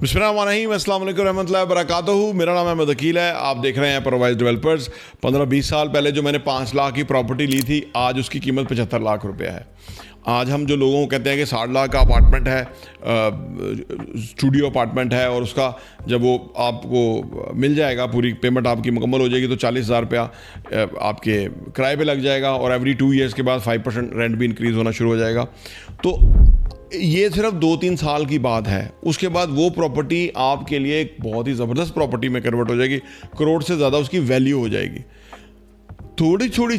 बिस्मिल्लाहिर्रहमानिर्रहीम, अस्सलाम वालेकुम रहमतुल्लाहि व बरकातहू। मेरा नाम अहमद अकील है। आप देख रहे हैं परवाइज डेवलपर्स। 15-20 साल पहले जो मैंने 5 लाख की प्रॉपर्टी ली थी, आज उसकी कीमत 75 लाख रुपया है। आज हम जो लोगों को कहते हैं कि 60 लाख का अपार्टमेंट है, स्टूडियो अपार्टमेंट है, और उसका जब वो आपको मिल जाएगा, पूरी पेमेंट आपकी मुकम्मल हो जाएगी, तो 40,000 रुपया आपके किराए पे लग जाएगा, और एवरी 2 ईयर्स के बाद 5% रेंट भी इंक्रीज़ होना शुरू हो जाएगा। तो ये सिर्फ 2-3 साल की बात है। उसके बाद वो प्रॉपर्टी आपके लिए एक बहुत ही ज़बरदस्त प्रॉपर्टी में कन्वर्ट हो जाएगी, करोड़ से ज़्यादा उसकी वैल्यू हो जाएगी। छोटी छोटी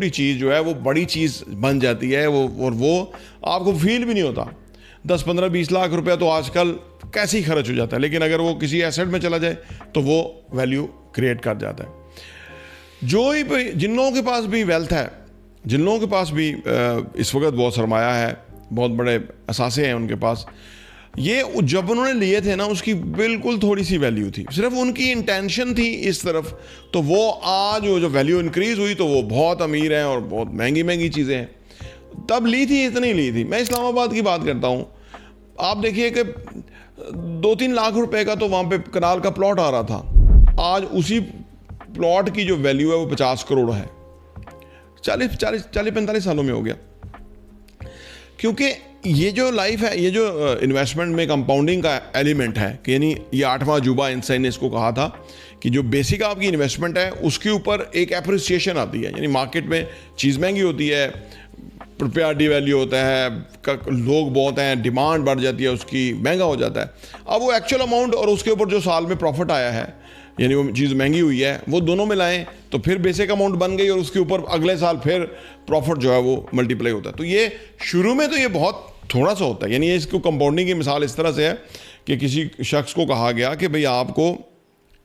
चीज़ जो है वो बड़ी चीज़ बन जाती है, और वो आपको फील भी नहीं होता। 10-15-20 लाख रुपया तो आजकल कैसे ही खर्च हो जाता है, लेकिन अगर वो किसी एसेट में चला जाए तो वो वैल्यू क्रिएट कर जाता है। जिन लोगों के पास भी वेल्थ है, जिन लोगों के पास भी इस वक्त बहुत सरमाया है, बहुत बड़े असासे हैं उनके पास, ये जब उन्होंने लिए थे ना, उसकी बिल्कुल थोड़ी सी वैल्यू थी, सिर्फ उनकी इंटेंशन थी इस तरफ। तो वो आज वो जो वैल्यू इंक्रीज़ हुई, तो वो बहुत अमीर हैं और बहुत महंगी महंगी चीज़ें हैं। तब ली थी, इतनी ली थी। मैं इस्लामाबाद की बात करता हूँ। आप देखिए कि 2-3 लाख रुपए का तो वहाँ पे कनाल का प्लॉट आ रहा था। आज उसी प्लॉट की जो वैल्यू है वो 50 करोड़ है। 40-45 सालों में हो गया। क्योंकि ये जो लाइफ है, ये जो इन्वेस्टमेंट में कंपाउंडिंग का एलिमेंट है, कि यानी ये 8वां अजूबा आइंस्टाइन ने इसको कहा था कि जो बेसिक आपकी इन्वेस्टमेंट है उसके ऊपर एक एप्रिसिएशन आती है। यानी मार्केट में चीज़ महंगी होती है, रुपया डिवैल्यू होता है, लोग बहुत हैं, डिमांड बढ़ जाती है, उसकी महंगा हो जाता है। अब वो एक्चुअल अमाउंट और उसके ऊपर जो साल में प्रॉफिट आया है, यानी वो चीज़ महंगी हुई है, वो दोनों मिलाएं तो फिर बेसिक अमाउंट बन गई, और उसके ऊपर अगले साल फिर प्रॉफिट जो है वो मल्टीप्लाई होता है। तो ये शुरू में तो ये बहुत थोड़ा सा होता है। यानी इसको कंपाउंडिंग की मिसाल इस तरह से है कि किसी शख्स को कहा गया कि भाई आपको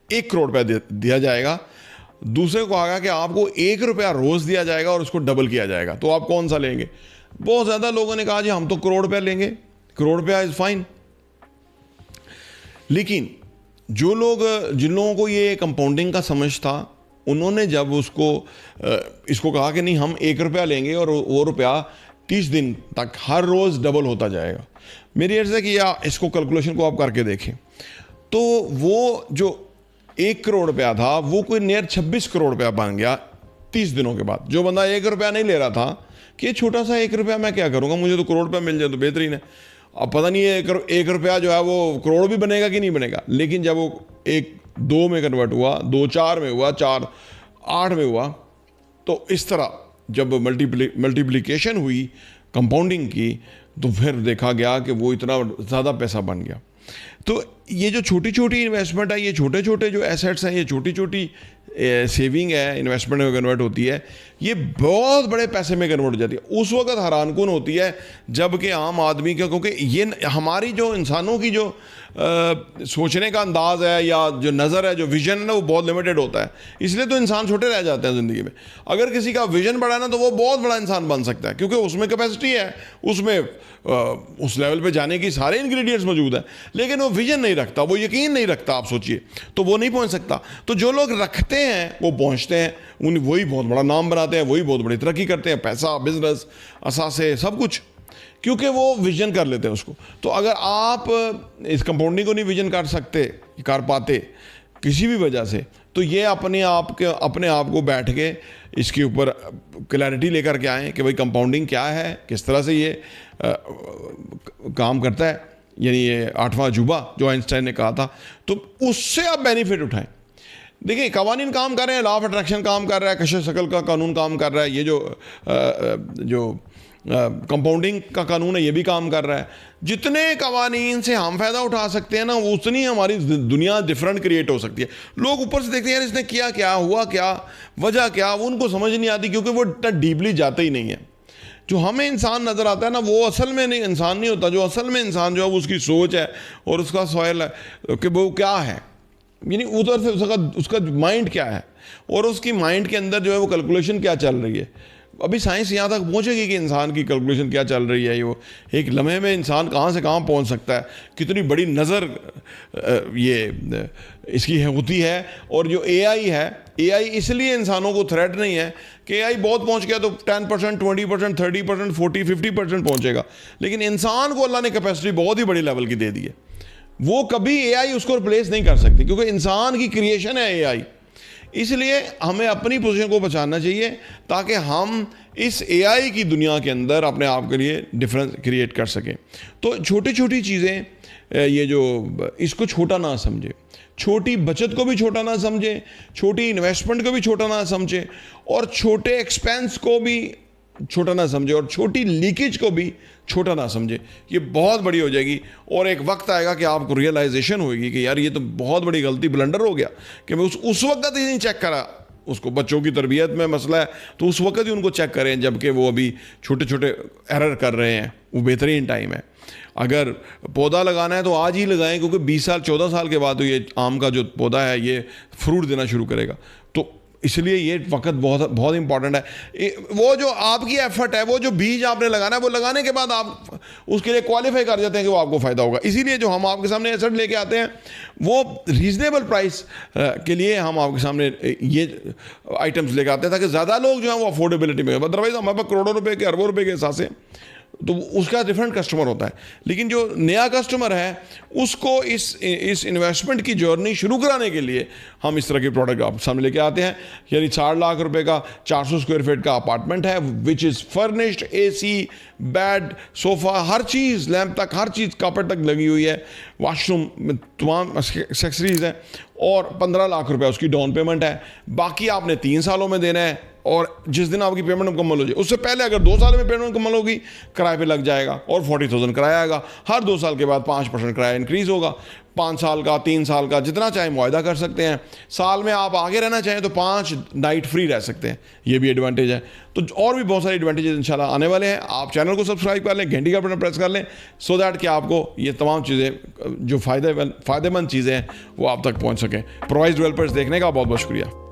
1 करोड़ रुपया दिया जाएगा, दूसरे को कहा गया कि आपको 1 रुपया रोज़ दिया जाएगा और उसको डबल किया जाएगा, तो आप कौन सा लेंगे? बहुत ज़्यादा लोगों ने कहा जी हम तो करोड़ रुपया लेंगे, करोड़ रुपया इज़ फाइन। लेकिन जिन लोगों को ये कंपाउंडिंग का समझ था, उन्होंने जब इसको कहा कि नहीं हम 1 रुपया लेंगे और वो रुपया 30 दिन तक हर रोज़ डबल होता जाएगा। मेरी अर्ज़ है कि या इसको कैलकुलेशन को आप करके देखें, तो वो जो 1 करोड़ रुपया था वो कोई नियर 26 करोड़ रुपया बन गया 30 दिनों के बाद। जो बंदा 1 रुपया नहीं ले रहा था कि छोटा सा 1 रुपया मैं क्या करूँगा, मुझे तो करोड़ रुपया मिल जाए तो बेहतरीन है। अब पता नहीं है 1 रुपया जो है वो करोड़ भी बनेगा कि नहीं बनेगा, लेकिन जब वो 1-2 में कन्वर्ट हुआ, 2-4 में हुआ, 4-8 में हुआ, तो इस तरह जब मल्टीप्लिकेशन हुई कंपाउंडिंग की, तो फिर देखा गया कि वो इतना ज़्यादा पैसा बन गया। तो ये जो छोटी छोटी इन्वेस्टमेंट है, ये छोटे छोटे जो एसेट्स हैं, ये छोटी छोटी सेविंग है, इन्वेस्टमेंट में कन्वर्ट होती है, ये बहुत बड़े पैसे में कन्वर्ट हो जाती है। उस वक्त हैरानकुन होती है जबकि आम आदमी का, क्योंकि ये हमारी जो इंसानों की जो सोचने का अंदाज़ है या जो नज़र है, जो विजन है ना, वो बहुत लिमिटेड होता है। इसलिए तो इंसान छोटे रह जाते हैं ज़िंदगी में। अगर किसी का विजन बड़ा है ना, तो वो बहुत बड़ा इंसान बन सकता है, क्योंकि उसमें कैपेसिटी है, उसमें उस लेवल पे जाने की सारे इंग्रेडिएंट्स मौजूद हैं। लेकिन वो विजन नहीं रखता, वो यकीन नहीं रखता, आप सोचिए, तो वो नहीं पहुंच सकता। तो जो लोग रखते हैं वो पहुंचते हैं, वही बहुत बड़ा नाम बनाते हैं, वही बहुत बड़ी तरक्की करते हैं, पैसा, बिजनेस, असासे, सब कुछ, क्योंकि वो विजन कर लेते हैं उसको। तो अगर आप इस कंपाउंडिंग को नहीं विजन कर पाते किसी भी वजह से, तो ये अपने आप को बैठ के इसके ऊपर क्लैरिटी लेकर के आएँ कि भाई कंपाउंडिंग क्या है, किस तरह से ये काम करता है। यानी ये 8वां अजूबा जो आइंस्टाइन ने कहा था, तो उससे आप बेनिफिट उठाएं। देखिए, कवानीन काम कर रहे हैं, लॉ ऑफ अट्रैक्शन काम कर रहा है, कशिश शकल का कानून काम कर रहा है, ये जो कंपाउंडिंग का कानून है ये भी काम कर रहा है। जितने कवानीन से हम फ़ायदा उठा सकते हैं ना, उतनी हमारी दुनिया डिफरेंट क्रिएट हो सकती है। लोग ऊपर से देखते हैं यार इसने किया क्या, हुआ क्या, वजह क्या, वो उनको समझ नहीं आती, क्योंकि वो इतना डीपली जाते ही नहीं है। जो हमें इंसान नज़र आता है ना, वो असल में नहीं इंसान नहीं होता। जो असल में इंसान जो है वो उसकी सोच है और उसका सवाल है कि वो क्या है, यानी उधर से उसका माइंड क्या है, और उसकी माइंड के अंदर जो है वो कैलकुलेशन क्या चल रही है। अभी साइंस यहाँ तक पहुँचेगी कि इंसान की कैलकुलेशन क्या चल रही है, वो एक लम्हे में इंसान कहाँ से कहाँ पहुँच सकता है, कितनी बड़ी नज़र ये इसकी होती है। और जो एआई है, एआई इसलिए इंसानों को थ्रेट नहीं है कि एआई बहुत पहुँच गया तो 10%, 20%, 30%, 40, 50% पहुँचेगा, लेकिन इंसान को अल्लाह ने कैपेसिटी बहुत ही बड़ी लेवल की दे दी है। वो कभी एआई उसको रिप्लेस नहीं कर सकती, क्योंकि इंसान की क्रिएशन है एआई। इसलिए हमें अपनी पोजीशन को बचाना चाहिए ताकि हम इस एआई की दुनिया के अंदर अपने आप के लिए डिफरेंस क्रिएट कर सकें। तो छोटी छोटी चीज़ें, ये जो इसको छोटा ना समझे, छोटी बचत को भी छोटा ना समझे, छोटी इन्वेस्टमेंट को भी छोटा ना समझे, और छोटे एक्सपेंस को भी छोटा ना समझे, और छोटी लीकेज को भी छोटा ना समझे। ये बहुत बड़ी हो जाएगी और एक वक्त आएगा कि आपको रियलाइजेशन होगी कि यार ये तो बहुत बड़ी गलती, ब्लंडर हो गया कि मैं उस वक्त ही नहीं चेक करा। उसको बच्चों की तरबियत में मसला है तो उस वक्त ही उनको चेक करें, जबकि वो अभी छोटे छोटे एरर कर रहे हैं। वो बेहतरीन टाइम है। अगर पौधा लगाना है तो आज ही लगाएं, क्योंकि 20 साल 14 साल के बाद तो ये आम का जो पौधा है ये फ्रूट देना शुरू करेगा। तो इसलिए ये वक्त बहुत बहुत इंपॉर्टेंट है। वो जो आपकी एफर्ट है, वो जो बीज आपने लगाना है, वो लगाने के बाद आप उसके लिए क्वालिफाई कर जाते हैं कि वो आपको फ़ायदा होगा। इसीलिए जो हम आपके सामने एसेट लेके आते हैं वो रीजनेबल प्राइस के लिए हम आपके सामने ये आइटम्स लेके आते हैं ताकि ज़्यादा लोग जो हैं वो अफोर्डेबिलिटी में, अदरवाइज हमारे पास करोड़ों रुपए के, अरबों रुपए के हिसाब से, तो उसका डिफरेंट कस्टमर होता है। लेकिन जो नया कस्टमर है उसको इस इन्वेस्टमेंट की जर्नी शुरू कराने के लिए हम इस तरह के प्रोडक्ट आप सामने लेके आते हैं। यानी 4 लाख रुपए का 400 स्क्वायर फीट का अपार्टमेंट है, which is furnished, AC, bed, sofa, her cheese, lamp तक, हर चीज़, कार्पेट तक लगी हुई है, वॉशरूम में तमाम एक्सेसरीज हैं, और 15 लाख रुपए उसकी डाउन पेमेंट है। बाकी आपने 3 सालों में देना है, और जिस दिन आपकी पेमेंट मुकम्मल हो जाए उससे पहले अगर 2 साल में पेमेंट मुकम्मल होगी किराए पे लग जाएगा, और 40,000 किराया आएगा। हर 2 साल के बाद 5% किराया इंक्रीज़ होगा। 5 साल का, 3 साल का, जितना चाहे मुआहदा कर सकते हैं। साल में आप आगे रहना चाहें तो 5 नाइट फ्री रह सकते हैं, ये भी एडवांटेज है। तो और भी बहुत सारे एडवांटेजेस इंशाल्लाह आने वाले हैं। आप चैनल को सब्सक्राइब कर लें, घंटी का बटन प्रेस कर लें, सो दैट कि आपको ये तमाम चीज़ें जो फ़ायदेमंद चीज़ें हैं वो आप तक पहुँच सकें। प्रोवाइस डेवलपर्स देखने का बहुत बहुत शुक्रिया।